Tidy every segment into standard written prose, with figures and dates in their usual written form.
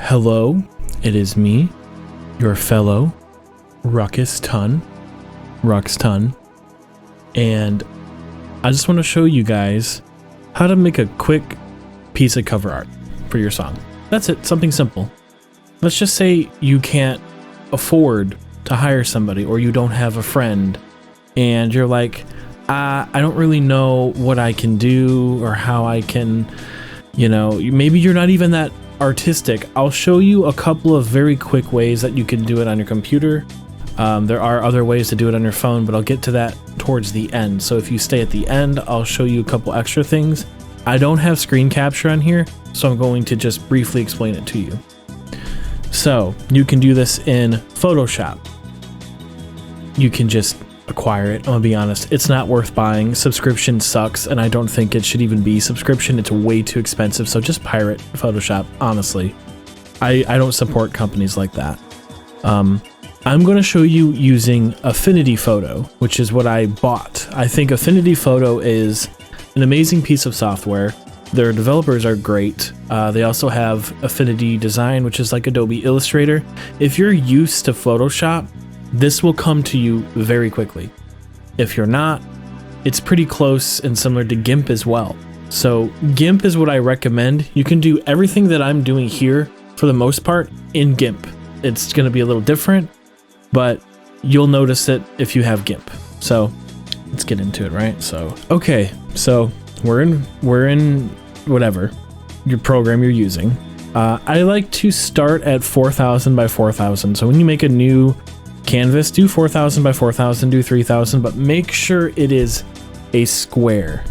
Hello, it is me, your fellow Ruckus Ton, and I just want to show you guys how to make a quick piece of cover art for your song. That's it, something simple. Let's just say you can't afford to hire somebody, or you don't have a friend, and you're like, I don't really know what I can do or how I can, maybe you're not even that artistic. I'll show you a couple of very quick ways that you can do it on your computer. There are other ways to do it on your phone, but I'll get to that towards the end. So if you stay at the end, I'll show you a couple extra things. I don't have screen capture on here, so I'm going to just briefly explain it to you. So you can do this in Photoshop. You can just acquire it. I'm gonna be honest, it's not worth buying. Subscription sucks, and I don't think it should even be subscription. It's way too expensive, so just pirate Photoshop, honestly. I don't support companies like that. I'm going to show you using Affinity Photo, which is what I bought. I think Affinity Photo is an amazing piece of software. Their developers are great. They also have Affinity Design, which is like Adobe Illustrator. If you're used to Photoshop, this will come to you very quickly. If you're not, it's pretty close and similar to GIMP as well. So GIMP is what I recommend. You can do everything that I'm doing here for the most part in GIMP. It's going to be a little different, but you'll notice it if you have GIMP. So let's get into it, right? So, okay, so we're in whatever your program you're using. I like to start at 4,000 by 4,000. So when you make a new canvas, do 4,000 by 4,000, do 3,000, but make sure it is a square,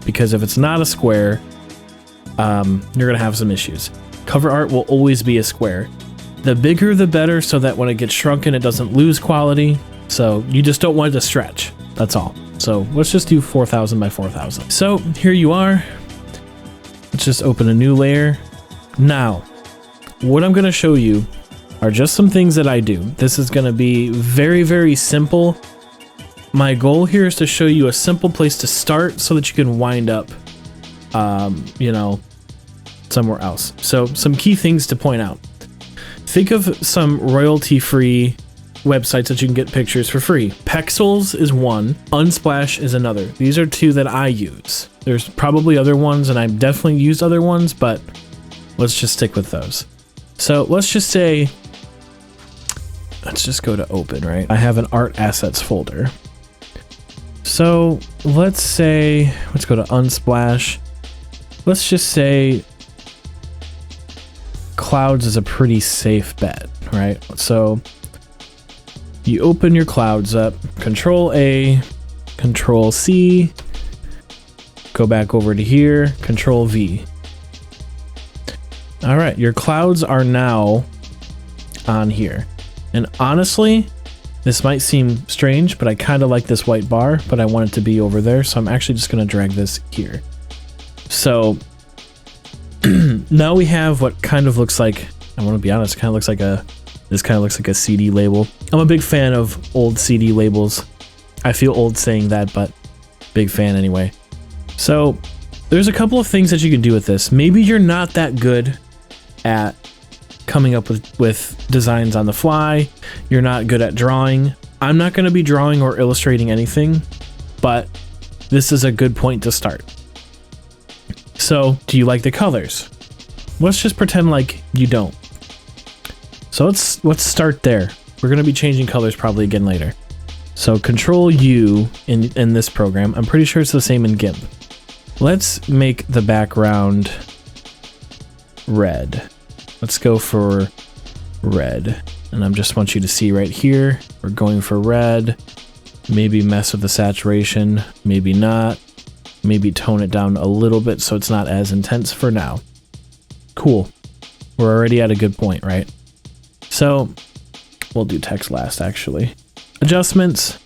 because if it's not a square, you're gonna have some issues. Cover art will always be a square. The bigger the better, so that when it gets shrunken it doesn't lose quality. So you just don't want it to stretch, that's all. So let's just do 4,000 by 4,000. So here you are. Let's just open a new layer. Now what I'm gonna show you are just some things that I do. This is going to be very, very simple. My goal here is to show you a simple place to start so that you can wind up, somewhere else. So some key things to point out. Think of some royalty-free websites that you can get pictures for free. Pexels is one, Unsplash is another. These are two that I use. There's probably other ones, and I've definitely used other ones, but let's just stick with those. So let's just say, let's just go to open, right? I have an art assets folder. So let's say, let's go to Unsplash. Let's just say clouds is a pretty safe bet, right? So you open your clouds up, Control A, Control C, go back over to here, Control V. All right, your clouds are now on here. And honestly, this might seem strange, but I kind of like this white bar, but I want it to be over there. So I'm actually just going to drag this here. So now we have what kind of looks like, I want to be honest, this kind of looks like a CD label. I'm a big fan of old CD labels. I feel old saying that, but big fan anyway. So there's a couple of things that you can do with this. Maybe you're not that good at coming up with designs on the fly. You're not good at drawing. I'm not going to be drawing or illustrating anything, but this is a good point to start. So, do you like the colors? Let's just pretend like you don't. So let's start there. We're going to be changing colors probably again later. So Control U in this program. I'm pretty sure it's the same in GIMP. Let's make the background red. Let's go for red. And I just want you to see right here, we're going for red. Maybe mess with the saturation, maybe not. Maybe tone it down a little bit so it's not as intense for now. Cool. We're already at a good point, right? So we'll do text last, actually. Adjustments.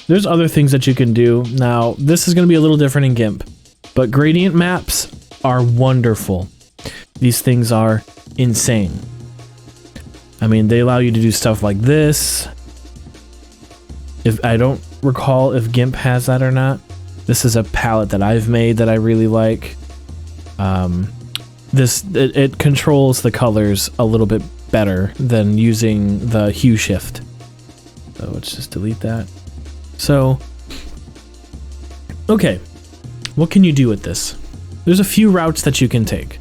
There's other things that you can do. Now, this is going to be a little different in GIMP, but gradient maps are wonderful. These things are insane. I mean, they allow you to do stuff like this. If I don't recall if GIMP has that or not. This is a palette that I've made that I really like. it controls the colors a little bit better than using the hue shift. So let's just delete that. So, okay, what can you do with this? There's a few routes that you can take.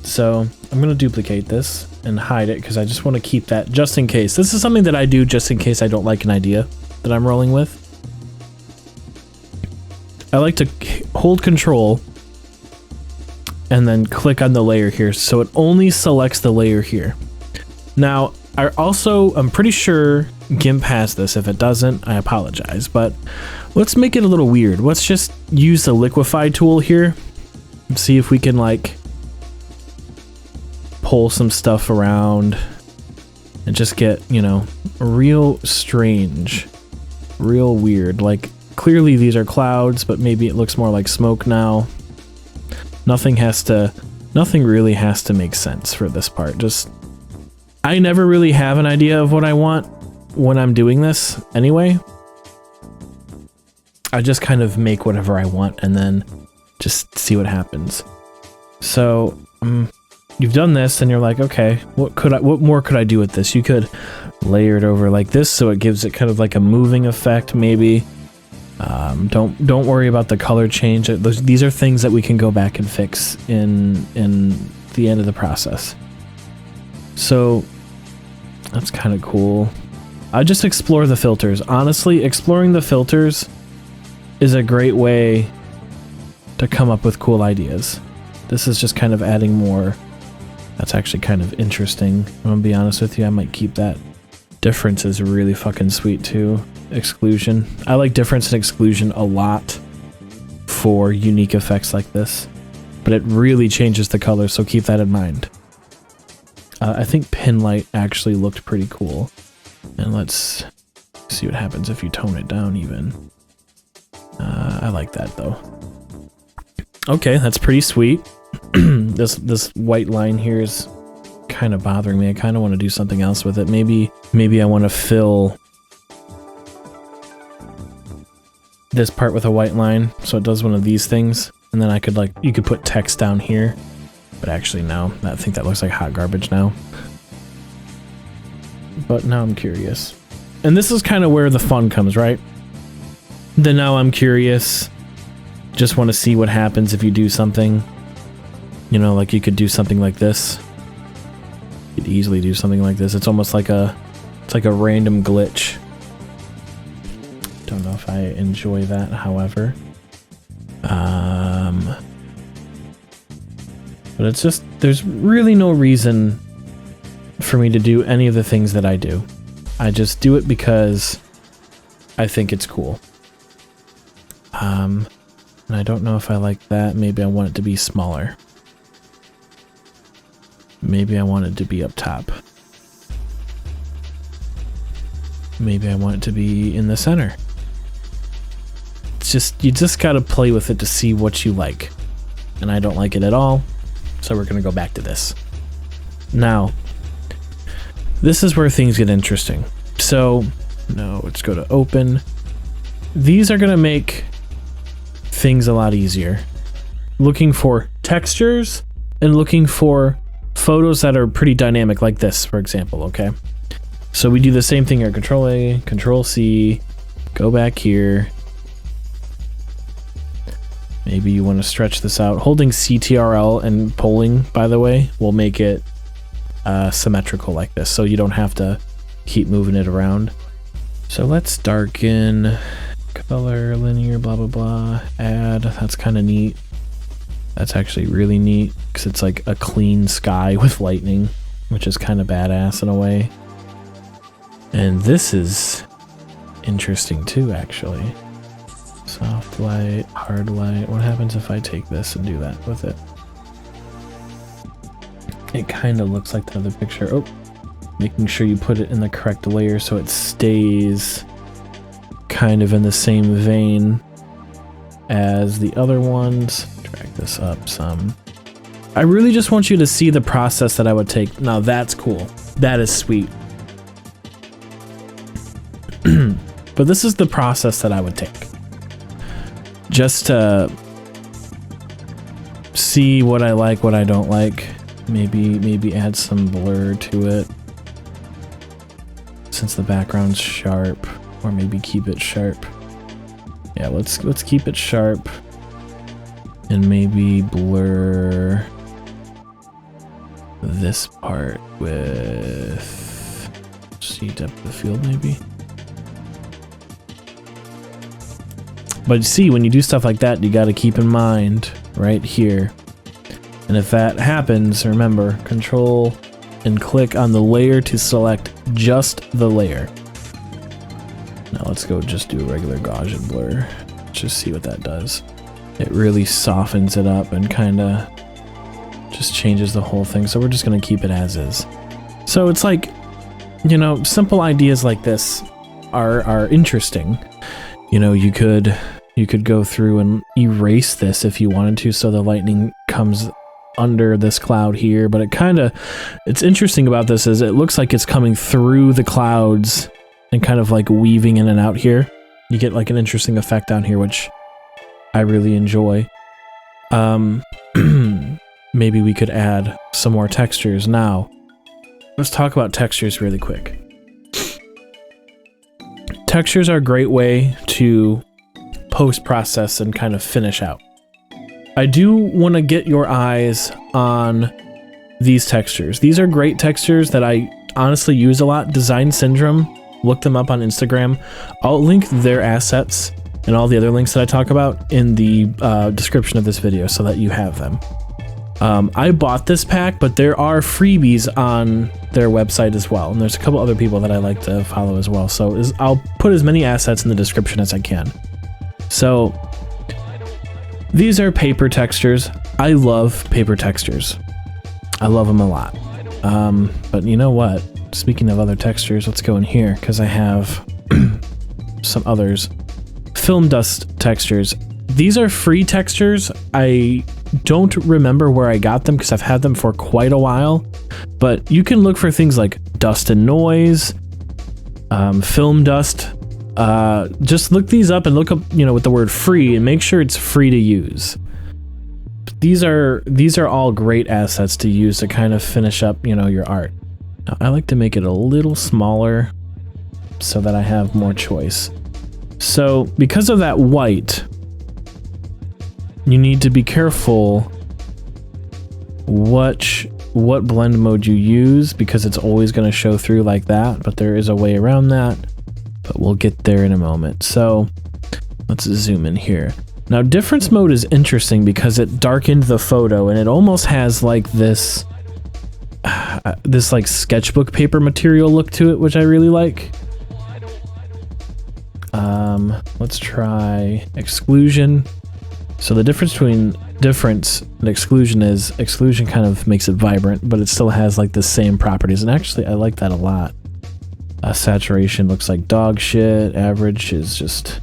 So I'm gonna duplicate this and hide it because I just want to keep that just in case. This is something that I do just in case I don't like an idea that I'm rolling with. I like to hold control and then click on the layer here so it only selects the layer here. Now, I'm pretty sure GIMP has this. If it doesn't, I apologize, but let's make it a little weird. Let's just use the liquify tool here and see if we can like pull some stuff around and just get, you know, real strange, real weird. Like clearly these are clouds, but maybe it looks more like smoke now. Nothing really has to make sense for this part. I never really have an idea of what I want when I'm doing this anyway. I just kind of make whatever I want and then just see what happens. So you've done this and you're like, okay, what more could I do with this? You could layer it over like this so it gives it kind of like a moving effect maybe. Don't worry about the color change. These are things that we can go back and fix in the end of the process. So that's kind of cool. I just explore the filters. Honestly, exploring the filters is a great way to come up with cool ideas. This is just kind of adding more. That's actually kind of interesting. I'm gonna be honest with you, I might keep that. Difference is really fucking sweet too. Exclusion. I like difference and exclusion a lot for unique effects like this, but it really changes the color, so keep that in mind. I think pin light actually looked pretty cool. And let's see what happens if you tone it down even. I like that though. Okay, that's pretty sweet. This white line here is kind of bothering me. I kind of want to do something else with it. Maybe I want to fill this part with a white line so it does one of these things, and then I could you could put text down here. But actually no, I think that looks like hot garbage now. But now I'm curious. And this is kind of where the fun comes, right? Then now I'm curious. Just want to see what happens if you do something. You know, like you could do something like this. You could easily do something like this. It's almost like it's like a random glitch. Don't know if I enjoy that, however. But it's just, there's really no reason for me to do any of the things that I do. I just do it because I think it's cool. And I don't know if I like that. Maybe I want it to be smaller. Maybe I want it to be up top. Maybe I want it to be in the center. It's just, you just gotta play with it to see what you like. And I don't like it at all. So we're gonna go back to this. Now, this is where things get interesting. So, no, let's go to open. These are gonna make things a lot easier. Looking for textures and looking for photos that are pretty dynamic like this, for example, okay? So we do the same thing here, Control A, Control C, go back here. Maybe you want to stretch this out. Holding CTRL and pulling, by the way, will make it symmetrical like this, so you don't have to keep moving it around. So let's darken, color, linear, blah, blah, blah, add. That's kind of neat. That's actually really neat because it's like a clean sky with lightning, which is kind of badass in a way. And this is interesting too, actually. Soft light, hard light. What happens if I take this and do that with it? It kind of looks like the other picture. Oh, making sure you put it in the correct layer so it stays kind of in the same vein as the other ones. Drag this up some. I really just want you to see the process that I would take. Now that's cool. That is sweet. But this is the process that I would take. Just to see what I like, what I don't like. Maybe add some blur to it since the background's sharp, or maybe keep it sharp. Yeah, let's keep it sharp and maybe blur this part with see depth of field maybe. But you see, when you do stuff like that, you got to keep in mind right here. And if that happens, remember, control and click on the layer to select just the layer. Now let's go just do a regular Gaussian blur. Just see what that does. It really softens it up and kind of just changes the whole thing. So we're just going to keep it as is. So it's like, you know, simple ideas like this are interesting. You know, you could go through and erase this if you wanted to, so the lightning comes under this cloud here, but it's interesting about this is it looks like it's coming through the clouds and kind of like weaving in and out here. You get like an interesting effect down here, which I really enjoy. Maybe we could add some more textures. Now, let's talk about textures really quick. Textures are a great way to post-process and kind of finish out. I do want to get your eyes on these textures. These are great textures that I honestly use a lot. Design Syndrome, look them up on Instagram. I'll link their assets and all the other links that I talk about in the description of this video so that you have them. I bought this pack, but there are freebies on their website as well. And there's a couple other people that I like to follow as well. So I'll put as many assets in the description as I can. So these are paper textures. I love paper textures. I love them a lot. But you know what? Speaking of other textures, let's go in here because I have some others. Film dust textures. These are free textures. I don't remember where I got them because I've had them for quite a while, but you can look for things like dust and noise, film dust. Just look these up and look up, you know, with the word free and make sure it's free to use. These are all great assets to use to kind of finish up, you know, your art. Now, I like to make it a little smaller so that I have more choice. So because of that white, you need to be careful what blend mode you use because it's always going to show through like that, but there is a way around that, but we'll get there in a moment. So let's zoom in here. Now difference mode is interesting because it darkened the photo and it almost has like this like sketchbook paper material look to it, which I really like. Let's try exclusion. So the difference between difference and exclusion is exclusion kind of makes it vibrant, but it still has like the same properties. And actually I like that a lot. Saturation looks like dog shit. Average is just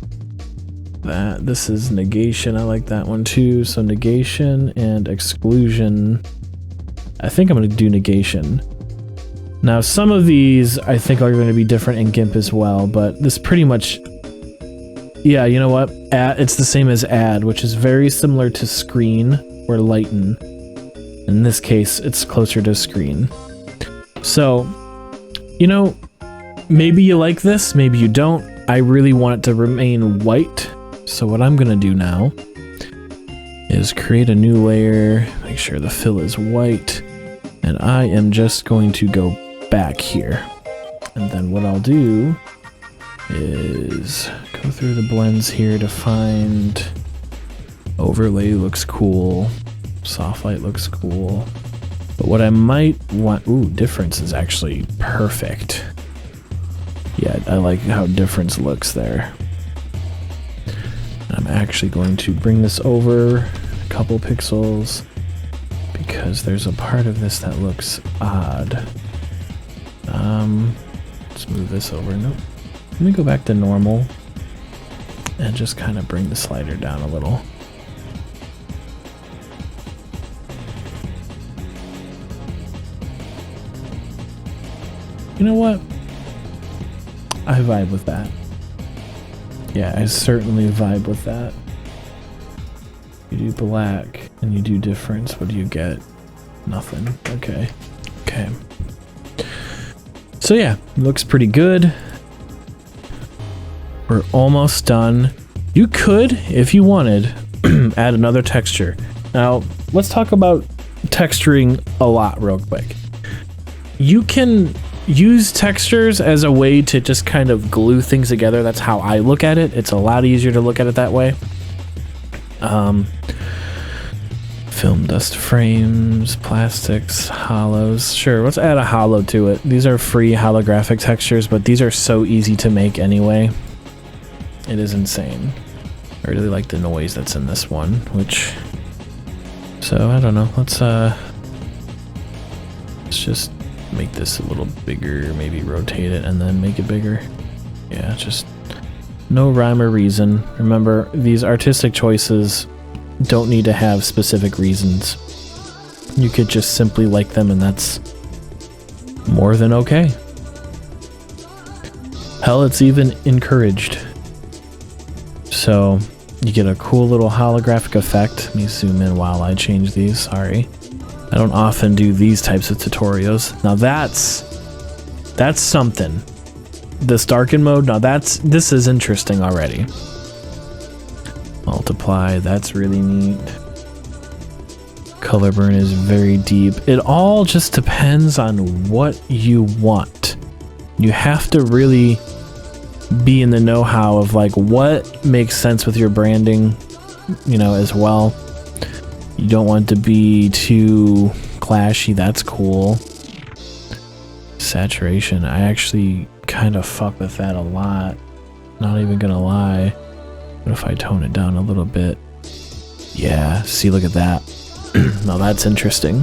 that. This is negation. I like that one too. So negation and exclusion. I think I'm going to do negation. Now some of these I think are going to be different in GIMP as well, but this pretty much, yeah, you know what? It's the same as add, which is very similar to screen or lighten. In this case, it's closer to screen. So, you know, maybe you like this, maybe you don't. I really want it to remain white. So what I'm gonna do now is create a new layer, make sure the fill is white, and I am just going to go back here. And then what I'll do is go through the blends here to find overlay looks cool, soft light looks cool, but what I might want, ooh, difference is actually perfect. Yeah, I like how difference looks there. I'm actually going to bring this over a couple pixels because there's a part of this that looks odd. Let's move this over. Nope. Let me go back to normal and just kind of bring the slider down a little. You know what? I vibe with that. Yeah, I certainly vibe with that. You do black. and you do difference, what do you get? Nothing. Okay. Okay. So yeah, looks pretty good. We're almost done. You could, if you wanted, add another texture. Now, let's talk about texturing a lot real quick. You can use textures as a way to just kind of glue things together. That's how I look at it. It's a lot easier to look at it that way. Film dust frames, plastics, hollows. Sure, let's add a hollow to it. These are free holographic textures, but these are so easy to make anyway. It is insane. I really like the noise that's in this one, which... So, I don't know. Let's just make this a little bigger, maybe rotate it and then make it bigger. Yeah, just no rhyme or reason. Remember, these artistic choices don't need to have specific reasons. You could just simply like them and that's more than okay. Hell, it's even encouraged. So you get a cool little holographic effect. Let me zoom in while I change these, sorry. I don't often do these types of tutorials. Now that's something. This darken mode, now this is interesting already. Multiply, that's really neat. Color burn is very deep. It all just depends on what you want. You have to really be in the know-how of like what makes sense with your branding, you know, as well. You don't want to be too clashy, that's cool. Saturation, I actually kind of fuck with that a lot. Not even gonna lie. What if I tone it down a little bit? Yeah, see, look at that. Now that's interesting.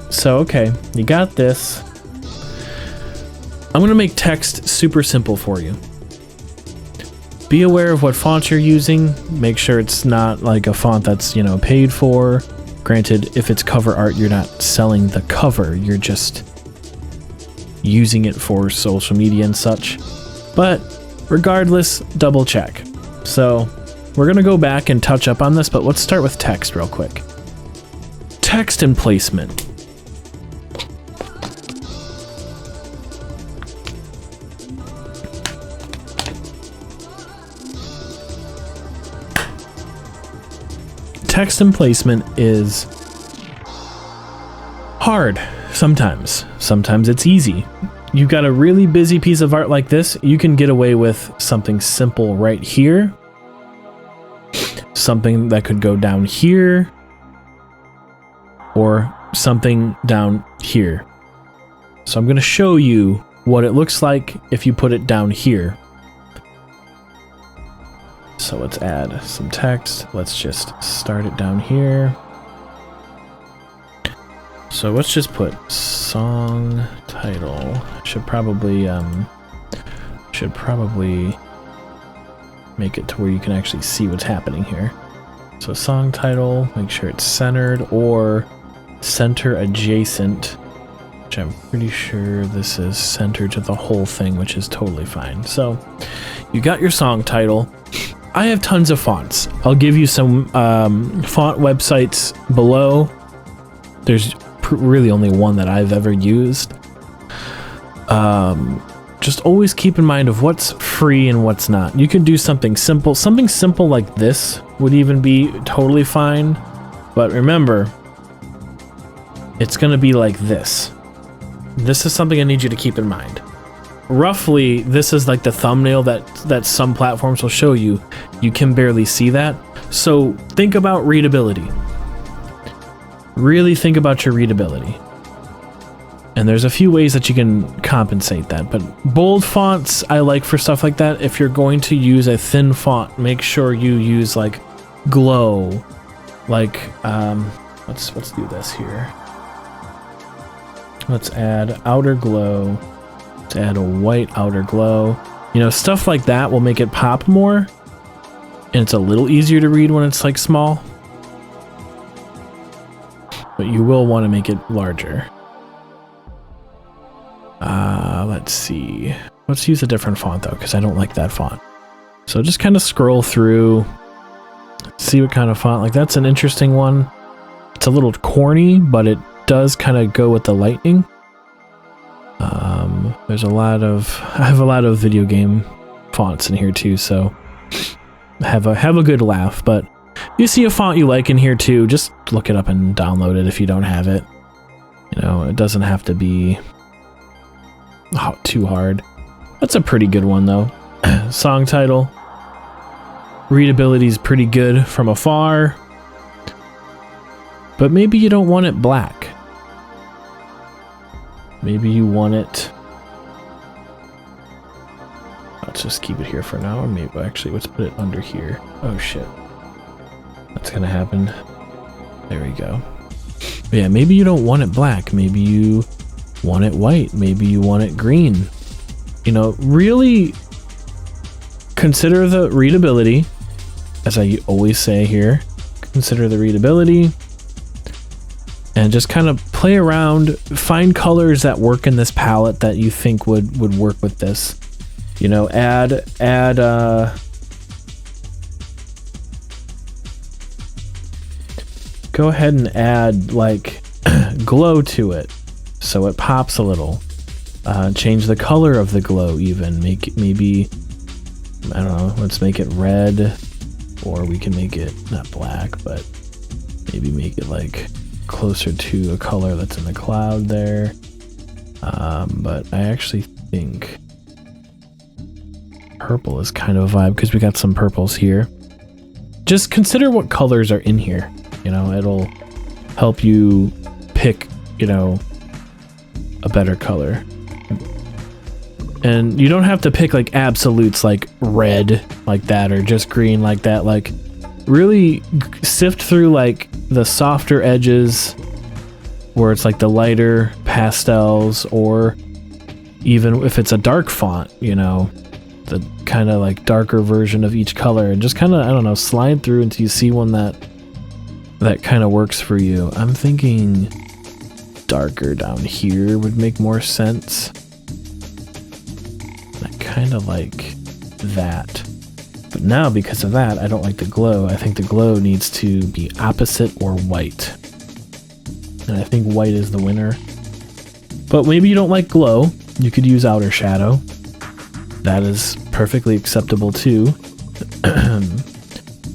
So, okay, you got this. I'm gonna make text super simple for you. Be aware of what font you're using. Make sure it's not like a font that's, you know, paid for. Granted, if it's cover art, you're not selling the cover, you're just using it for social media and such. But regardless, double check. So we're gonna go back and touch up on this, but let's start with text real quick. Text and placement. Text and placement is hard sometimes. Sometimes it's easy. You've got a really busy piece of art like this, you can get away with something simple right here. Something that could go down here. Or something down here. So I'm going to show you what it looks like if you put it down here. So let's add some text. Let's just start it down here. So let's just put song title. Should probably make it to where you can actually see what's happening here. So song title, make sure it's centered or center adjacent, which I'm pretty sure this is centered to the whole thing, which is totally fine. So you got your song title. I have tons of fonts. I'll give you some font websites below. There's really only one that I've ever used. Just always keep in mind of what's free and what's not. You can do something simple. Something simple like this would even be totally fine. But remember, it's going to be like this. This is something I need you to keep in mind. Roughly, this is like the thumbnail that some platforms will show you. You can barely see that. So think about readability. Really think about your readability. And there's a few ways that you can compensate that. But bold fonts I like for stuff like that. If you're going to use a thin font, make sure you use like glow. Like, let's do this here. Let's add outer glow. To add a white outer glow, you know, stuff like that will make it pop more, and it's a little easier to read when it's like small, but you will want to make it larger. Let's see, let's use a different font though, because I don't like that font. So just kind of scroll through, See what kind of font. Like, that's an interesting one. It's a little corny, but it does kind of go with the lightning. There's a lot of, I have a lot of video game fonts in here too, so have a good laugh. But you see a font you like in here too, just look it up and download it if you don't have it. You know, it doesn't have to be too hard. That's a pretty good one though. Song title. Readability is pretty good from afar. But maybe you don't want it black. Maybe you want it... Let's just keep it here for now, or maybe actually let's put it under here. Oh shit. That's gonna happen. There we go. But yeah, maybe you don't want it black. Maybe you want it white. Maybe you want it green. You know, really consider the readability, as I always say here. Consider the readability. And just kind of play around, find colors that work in this palette that you think would work with this. You know, go ahead and add like glow to it so it pops a little. Change the color of the glow even. Make it maybe, I don't know, let's make it red, or we can make it not black, but maybe make it like closer to a color that's in the cloud there. But I actually think purple is kind of a vibe because we got some purples here. Just consider what colors are in here. You know, it'll help you pick, you know, a better color. And you don't have to pick like absolutes like red like that or just green like that. Like really sift through like the softer edges where it's like the lighter pastels, or even if it's a dark font, you know, the kind of like darker version of each color, and just kind of, I don't know, slide through until you see one that kind of works for you. I'm thinking darker down here would make more sense. I kind of like that. But now because of that, I don't like the glow. I think the glow needs to be opposite or white. And I think white is the winner. But maybe you don't like glow. You could use outer shadow. That is perfectly acceptable too.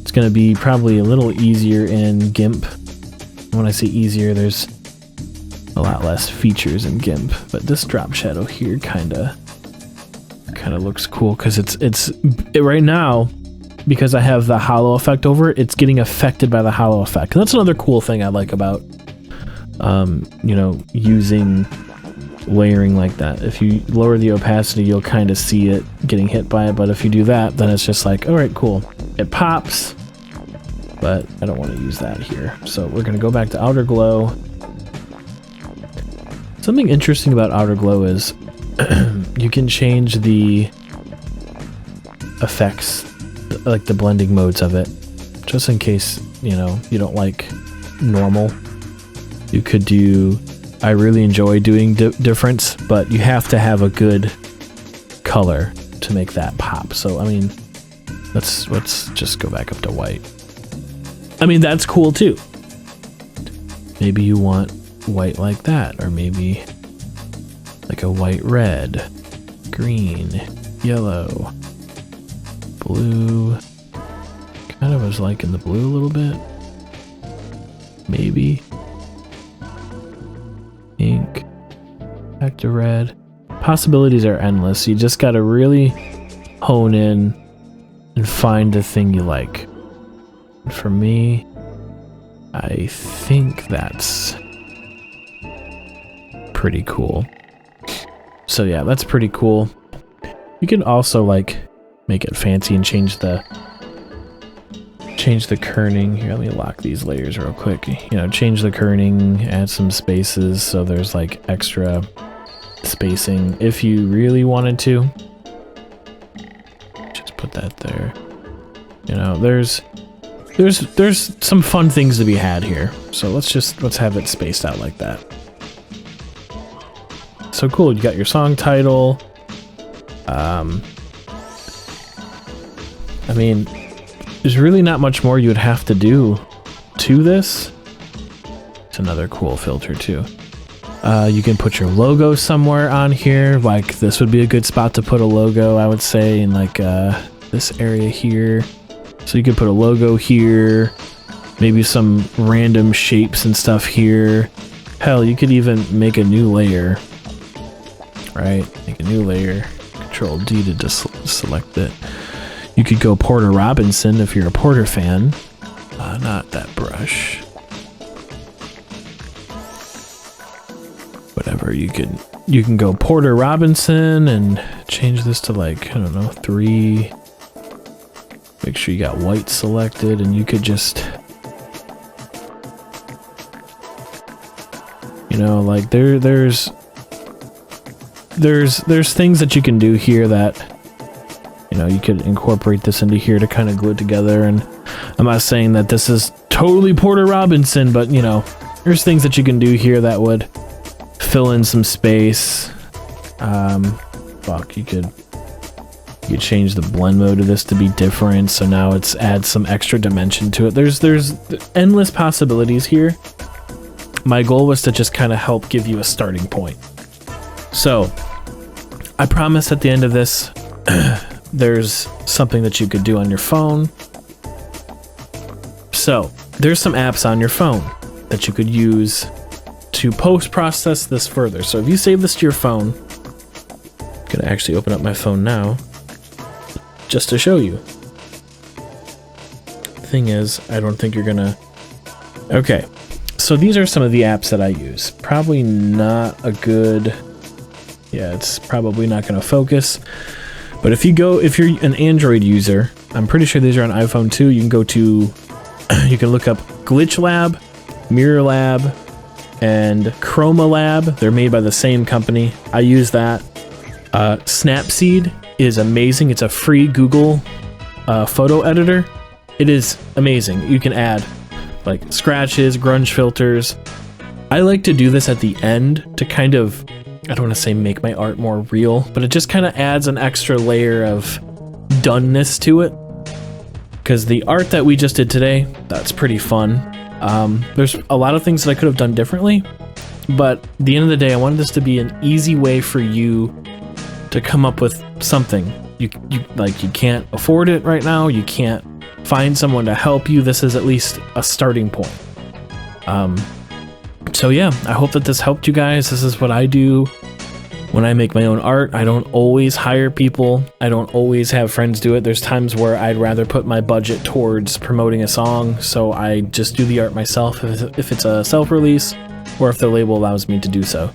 It's going to be probably a little easier in GIMP. When I say easier, there's a lot less features in GIMP. But this drop shadow here kind of looks cool because it's right now, because I have the hollow effect over it, it's getting affected by the hollow effect. And that's another cool thing I like about you know, using layering like that. If you lower the opacity, you'll kind of see it getting hit by it, but if you do that, then it's just like, all right, cool, it pops, but I don't want to use that here. So we're going to go back to outer glow. Something interesting about outer glow is you can change the effects, like the blending modes of it, just in case, you know, you don't like normal. You could do, I really enjoy doing difference, but you have to have a good color to make that pop. So, I mean, let's just go back up to white. I mean, that's cool too. Maybe you want white like that, or maybe like a white red, green, yellow, blue. Kind of was liking the blue a little bit. Maybe. Pink. Back to red. Possibilities are endless. You just gotta really hone in and find the thing you like. And for me, I think that's pretty cool. So yeah, that's pretty cool. You can also like make it fancy and change the kerning. Here, let me lock these layers real quick. You know, change the kerning, add some spaces so there's like extra spacing if you really wanted to. Just put that there. You know, there's some fun things to be had here. So let's have it spaced out like that. So cool, you got your song title. I mean, there's really not much more you would have to do to this. It's another cool filter too. You can put your logo somewhere on here. Like this would be a good spot to put a logo, I would say, in like this area here. So you could put a logo here, maybe some random shapes and stuff here. Hell, you could even make a new layer, right? Make a new layer, Control D to just select it. You could go Porter Robinson if you're a Porter fan. Not that brush. Whatever, you can go Porter Robinson and change this to like, I don't know, 3. Make sure you got white selected, and you could just, you know, like there's things that you can do here that, you know, you could incorporate this into here to kind of glue it together. And I'm not saying that this is totally Porter Robinson, but you know, there's things that you can do here that would fill in some space. Fuck, you could change the blend mode of this to be different, so now it's adds some extra dimension to it. There's endless possibilities here. My goal was to just kind of help give you a starting point. So I promise at the end of this there's something that you could do on your phone. So there's some apps on your phone that you could use to post-process this further. So if you save this to your phone, I'm gonna actually open up my phone now just to show you. Thing is, I don't think you're gonna... Okay, so these are some of the apps that I use. Probably not a good... Yeah, it's probably not gonna focus. But if you're an Android user, I'm pretty sure these are on iPhone too. You can go to... you can look up Glitch Lab, Mirror Lab, and Chroma Lab. They're made by the same company. I use that. Snapseed is amazing. It's a free Google photo editor. It is amazing. You can add like scratches, grunge filters. I like to do this at the end to kind of, I don't want to say make my art more real, but it just kind of adds an extra layer of doneness to it. Because the art that we just did today, that's pretty fun. There's a lot of things that I could have done differently, but at the end of the day, I wanted this to be an easy way for you to come up with something. You can't afford it right now. You can't find someone to help you. This is at least a starting point. So yeah, I hope that this helped you guys. This is what I do when I make my own art. I don't always hire people. I don't always have friends do it. There's times where I'd rather put my budget towards promoting a song, so I just do the art myself if it's a self-release or if the label allows me to do so.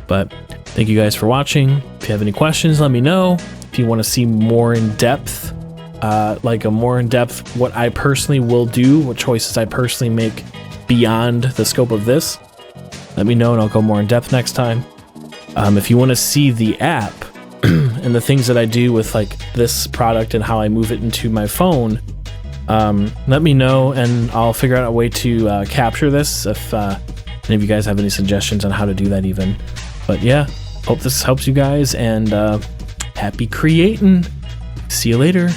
But thank you guys for watching. If you have any questions, let me know. If you want to see more in depth, what I personally will do, what choices I personally make beyond the scope of this, let me know and I'll go more in depth next time. If you want to see the app and the things that I do with like this product and how I move it into my phone, let me know and I'll figure out a way to capture this if any of you guys have any suggestions on how to do that even. But yeah, hope this helps you guys, and happy creating. See you later.